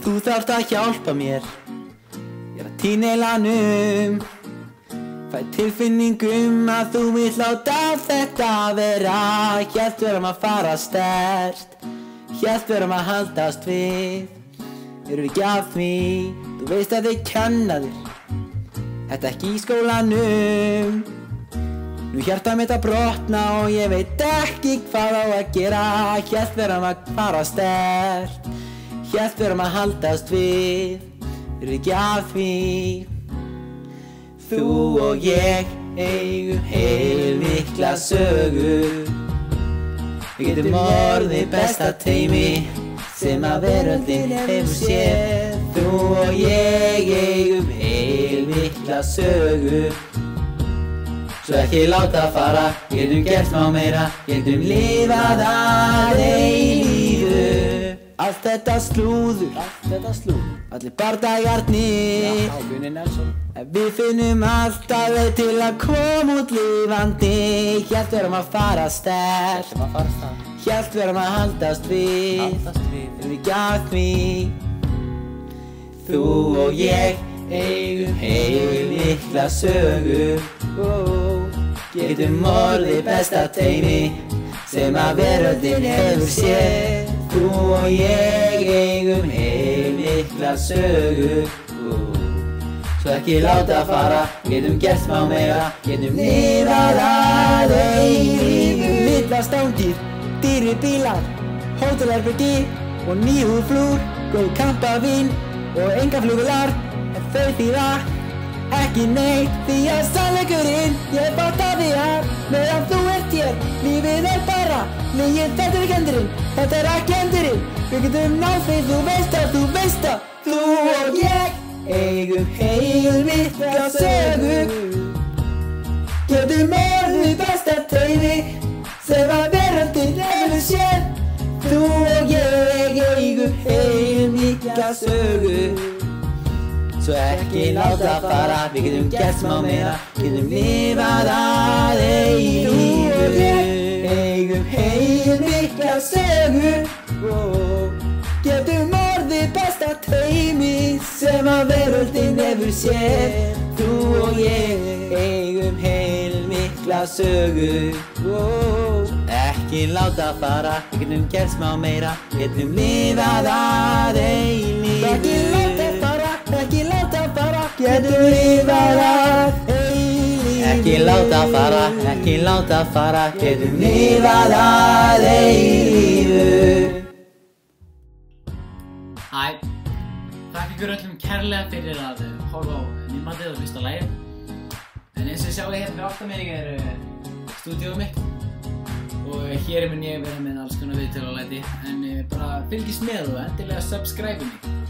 Þú þarft að hjálpa mér, ég að týna heilanum. Fæ tilfinningum að þú vill láta þetta vera. Hélt verðum að fara sterkt, hélt verðum að haldast við. Erum við ekki að því, þú veist að þau kenna þér þetta ekki í skólanum. Nú hjarta mitt að brotna og ég veit ekki hvað á að gera. Hélt verðum að fara sterkt, hélt verðum að haldast við. Erum við ekki að því. Þú og ég eigum heilmikla sögu. Við getum orðið besta teymi sem að veröldin hefur séð. Þú og ég eigum heilmikla sögu. Svo ekki láta fara, getum gert smá meira, getum lifað að eilífu. Allt þetta slúður, allir bardagarnir. En við finnum alltaf leið til að koma út lifandi. Hélt verðum að fara sterkt, hélt verðum að haldast við. Erum við ekki að því. Þú og ég eigum heilmikla sögu. Getum orðið besta teymi sem að veröldin hefur séð. Þú og ég eigum heilmikla sögu. Svo ekki láta fara, getum gert smá meira, getum lifað að eilífu. Millastangir, dýrir bílar, hótelherbergi og nýhúðflúr. Góð kampavín og enga flugular, en þau þýða ekki neitt. Því að sannleikurinn, ég fattaði að meðan þú ert hér, lífið er bara legið. Þetta er ekki endurinn, þetta er ekki endurinn. Við getum náð því, þú veist að þú og ég eigum heilmikla sögu. Getum orðið besta teymi sem að veröldin hefur séð. Þú og ég eigum heilmikla sögu. Svo ekki láta fara, við getum gert smá meira, getum lifað að eilífu. Þú og ég eigum heilmikla sögu. Getum orðið besta teymi sem að veröldin hefur séð. Þú og ég eigum heilmikla sögu. Ekki láta fara, við getum gert smá meira, getum lifað að eilífu. Ekki láta fara, ekki láta fara, getum lifað að eilífu. Ekki láta fara, ekki láta fara, getum lifað að eilífu. Hæ, þakka ykkur öllum kærlega fyrir að horfa á myndbandið og hlusta á lagið. En eins og þið sjáið hérna fyrir aftan mig er stúdíóið mitt. Og hér mun ég vera með alls konar viðtöl og læti. En bara fylgist með og endilega subscribe mig.